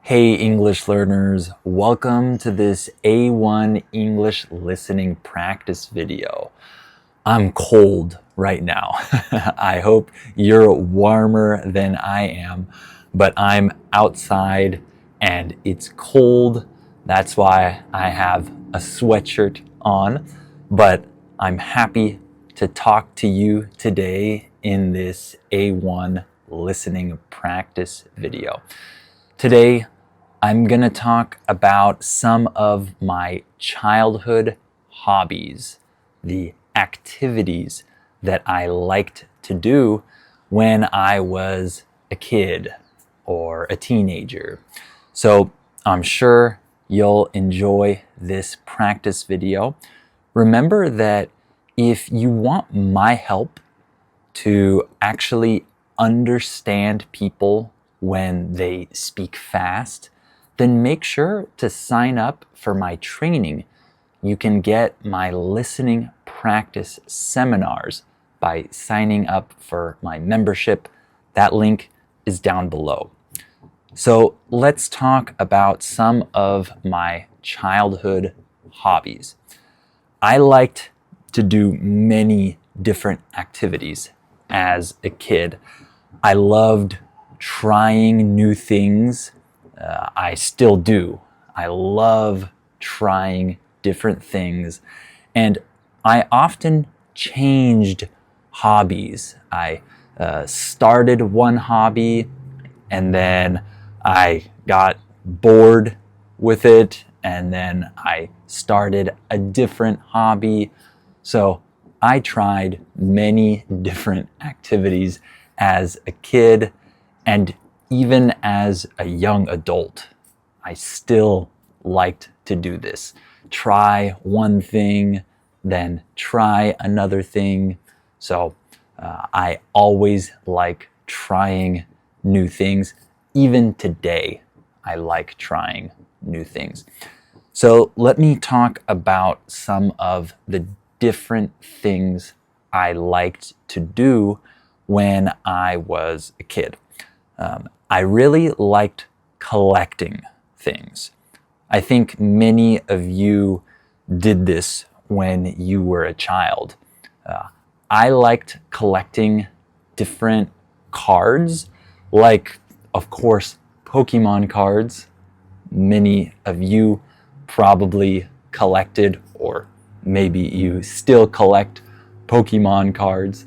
Hey English learners, welcome to this A1 English listening practice video. I'm cold right now. I hope you're warmer than I am, but I'm outside and it's cold. That's why I have a sweatshirt on, but I'm happy to talk to you today in this A1 listening practice video. Today, I'm going to talk about some of my childhood hobbies, the activities that I liked to do when I was a kid or a teenager. So I'm sure you'll enjoy this practice video. Remember that if you want my help to actually understand people when they speak fast, then make sure to sign up for my training. You can get my listening practice seminars by signing up for my membership. That link is down below. So let's talk about some of my childhood hobbies. I liked to do many different activities as a kid. I loved trying new things. I still do. I love trying different things, and I often changed hobbies. I started one hobby and then I got bored with it, and then I started a different hobby. So I tried many different activities as a kid, and even as a young adult. I still liked to do this. Try one thing, then try another thing. So I always like trying new things. Even today, I like trying new things. So let me talk about some of the different things I liked to do when I was a kid. I really liked collecting things. I think many of you did this when you were a child. I liked collecting different cards, like, of course, Pokemon cards. Many of you probably collected, or maybe you still collect Pokemon cards.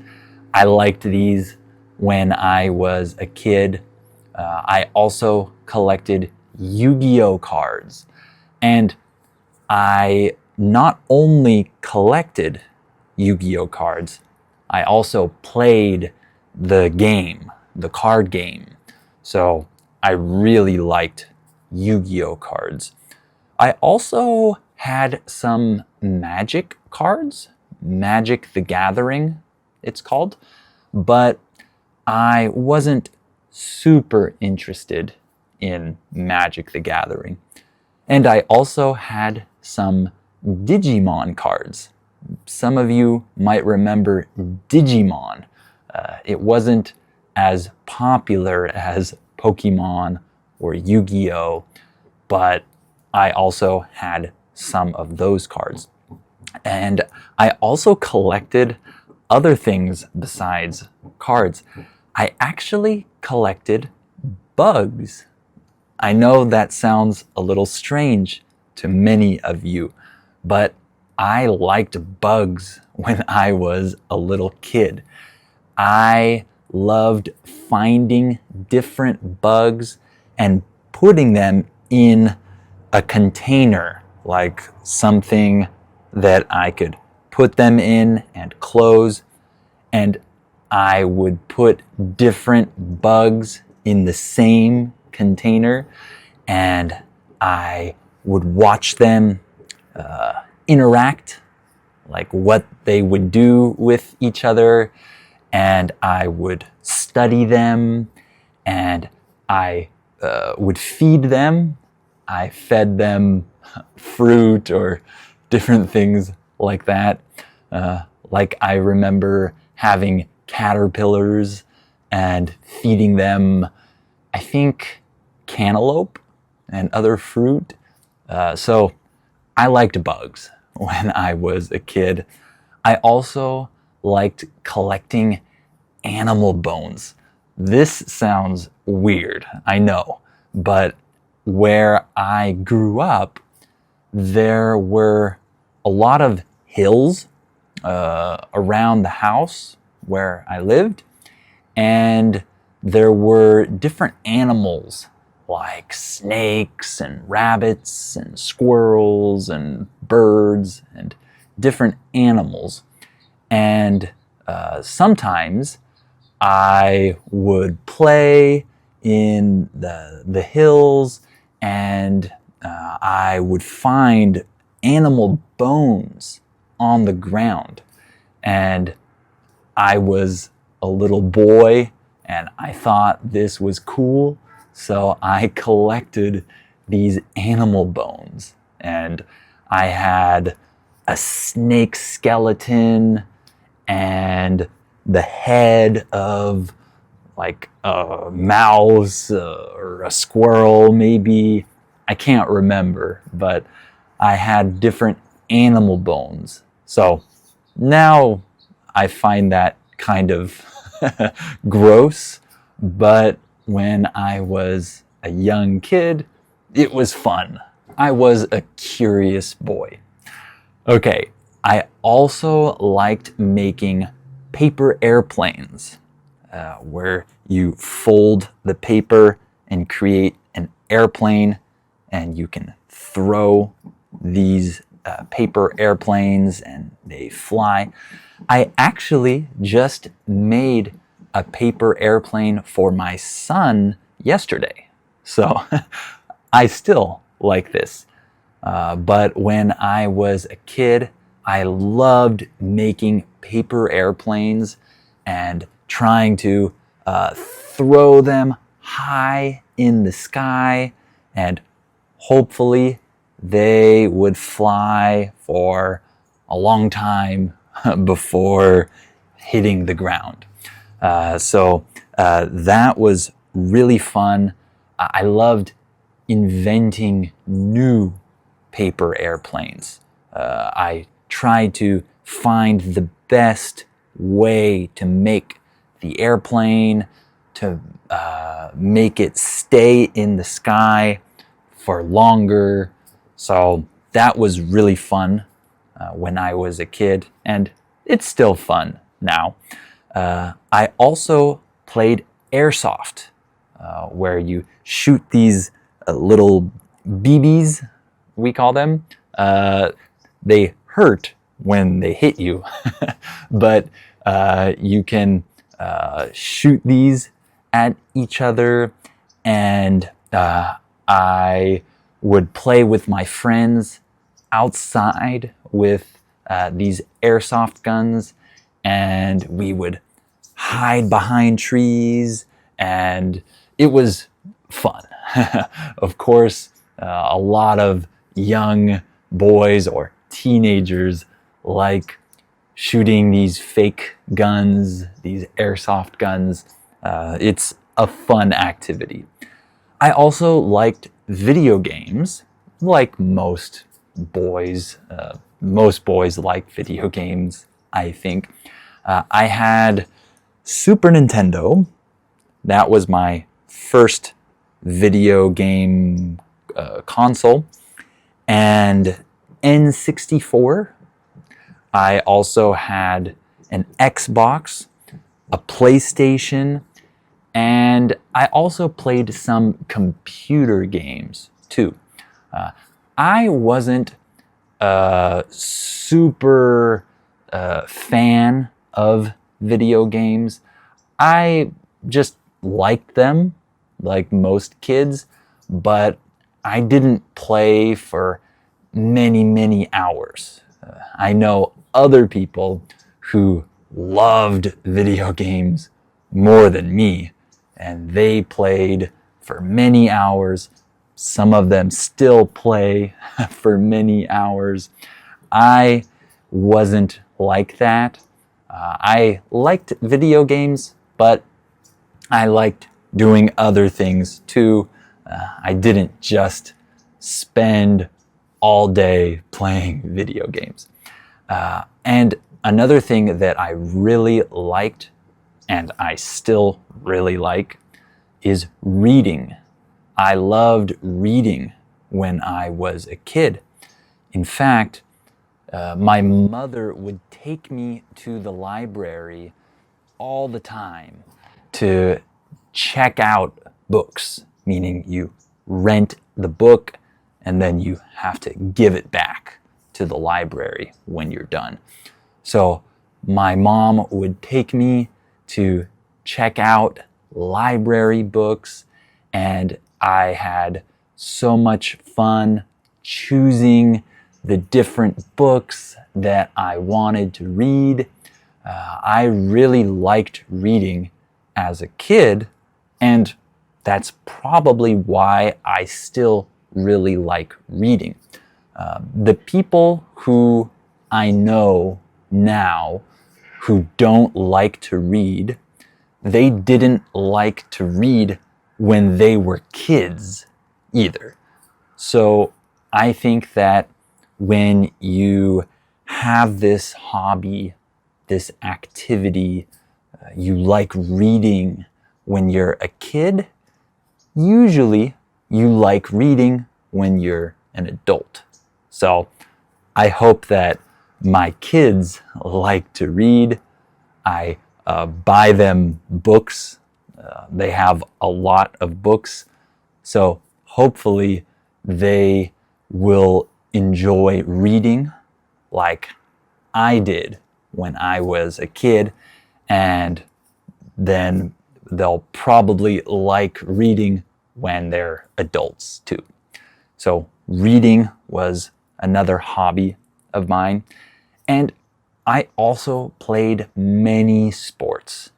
I liked these when I was a kid. I also collected Yu-Gi-Oh cards, and I not only collected Yu-Gi-Oh cards, I also played the game, the card game. So I really liked Yu-Gi-Oh cards. I also had some Magic cards, Magic the Gathering, it's called, but I wasn't super interested in Magic the Gathering. And I also had some Digimon cards. Some of you might remember Digimon. It wasn't as popular as Pokemon or Yu-Gi-Oh, but I also had some of those cards. And I also collected other things besides cards. I actually collected bugs. I know that sounds a little strange to many of you, but I liked bugs when I was a little kid. I loved finding different bugs and putting them in a container, like something that I could put them in and close, and I would put different bugs in the same container, and I would watch them interact, like what they would do with each other, and I would study them, and I would feed them. I fed them fruit or different things like that. Like I remember having caterpillars and feeding them, I think, cantaloupe. and other fruit. So I liked bugs when I was a kid. I also liked collecting animal bones. This sounds weird, I know, but where I grew up, there were a lot of hills around the house where I lived, and there were different animals like snakes and rabbits and squirrels and birds and different animals. And sometimes I would play in the hills, and I would find animal bones on the ground. And I was a little boy and I thought this was cool, so I collected these animal bones. And I had a snake skeleton and the head of like a mouse or a squirrel maybe. I can't remember, but I had different animal bones. So now I find that kind of gross, but when I was a young kid, it was fun. I was a curious boy. Okay, I also liked making paper airplanes, where you fold the paper and create an airplane, and you can throw these paper airplanes and they fly. I actually just made a paper airplane for my son yesterday. So I still like this. But when I was a kid, I loved making paper airplanes and trying to throw them high in the sky, and hopefully they would fly for a long time before hitting the ground. So that was really fun. I loved inventing new paper airplanes. I tried to find the best way to make the airplane, to make it stay in the sky for longer. So that was really fun when I was a kid, and it's still fun now. I also played airsoft, where you shoot these little BBs, we call them. They hurt when they hit you, but you can shoot these at each other, and I would play with my friends outside with these airsoft guns, and we would hide behind trees, and it was fun. Of course, a lot of young boys or teenagers like shooting these fake guns, these airsoft guns. It's a fun activity. I also liked video games, like most boys. Most boys like video games, I think. I had Super Nintendo. That was my first video game console. And N64. I also had an Xbox, a PlayStation, and I also played some computer games too. I wasn't a super fan of video games. I just liked them like most kids, but I didn't play for many hours. I know other people who loved video games more than me, and they played for many hours. Some of them still play for many hours. I wasn't like that. I liked video games, but I liked doing other things too, I didn't just spend all day playing video games. And another thing that I really liked, and I still really like, is reading. I loved reading when I was a kid. In fact, my mother would take me to the library all the time to check out books, meaning you rent the book and then you have to give it back to the library when you're done. So my mom would take me to check out library books, and I had so much fun choosing the different books that I wanted to read. I really liked reading as a kid, and that's probably why I still really like reading. The people who I know now who don't like to read, they didn't like to read when they were kids either. So I think that when you have this hobby, this activity, you like reading when you're a kid, usually you like reading when you're an adult. So I hope that my kids like to read. I buy them books. They have a lot of books. So hopefully they will enjoy reading like I did when I was a kid, and then they'll probably like reading when they're adults too. So reading was another hobby of mine. And I also played many sports.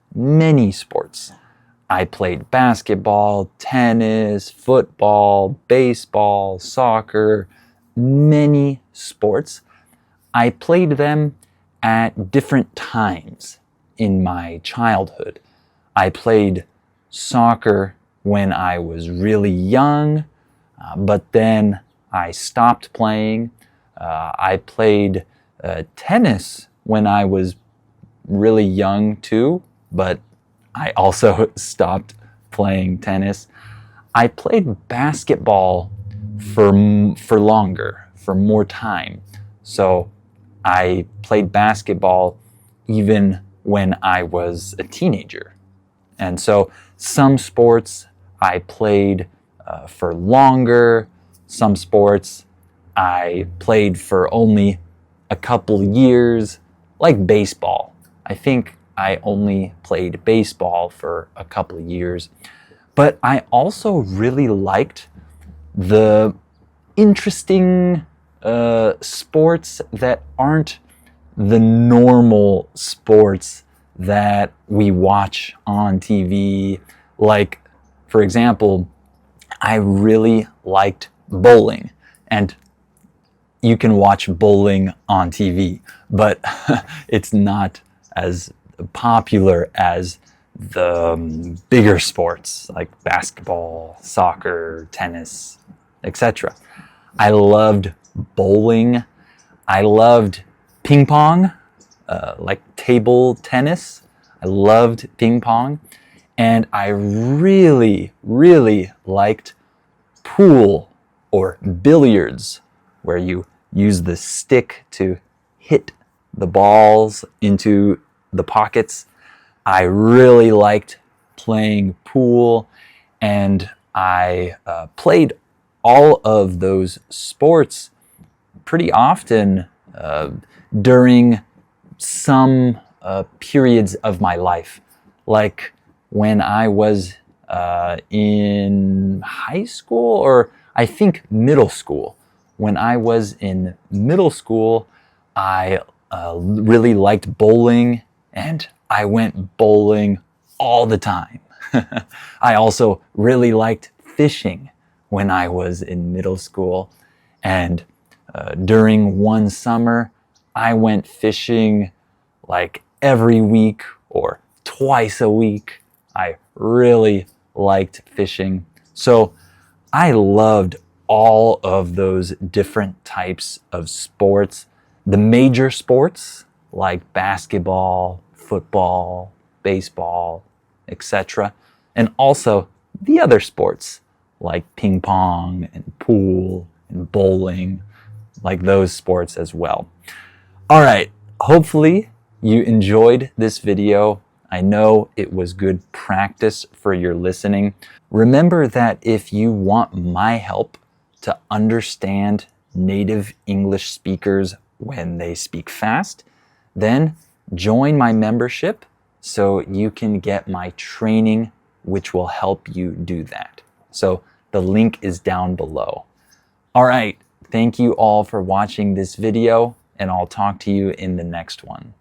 I played basketball, tennis, football, baseball, soccer, many sports. I played them at different times in my childhood. I played soccer when I was really young, but then I stopped playing. I played tennis when I was really young too, but I also stopped playing tennis. I played basketball for longer, for more time. So I played basketball even when I was a teenager. And so some sports I played for longer. Some sports I played for only a couple years, like baseball. I think I only played baseball for a couple of years. But I also really liked the interesting sports that aren't the normal sports that we watch on TV. Like, for example, I really liked bowling. And you can watch bowling on TV, but it's not as popular as the bigger sports like basketball, soccer, tennis, etc. I loved bowling. I loved ping pong, like table tennis. I loved ping pong. And I really, really liked pool or billiards, where you use the stick to hit the balls into the pockets. I really liked playing pool, and I played all of those sports pretty often during some periods of my life. Like when I was in high school, or I think middle school. When I was in middle school, I really liked bowling, and I went bowling all the time. I also really liked fishing when I was in middle school. And during one summer, I went fishing like every week or twice a week. I really liked fishing. So I loved all of those different types of sports. The major sports like basketball, football, baseball, etc. And also the other sports like ping pong and pool and bowling, like those sports as well. All right, hopefully you enjoyed this video. I know it was good practice for your listening. Remember that if you want my help to understand native English speakers when they speak fast, then join my membership so you can get my training, which will help you do that. So the link is down below. All right, thank you all for watching this video, and I'll talk to you in the next one.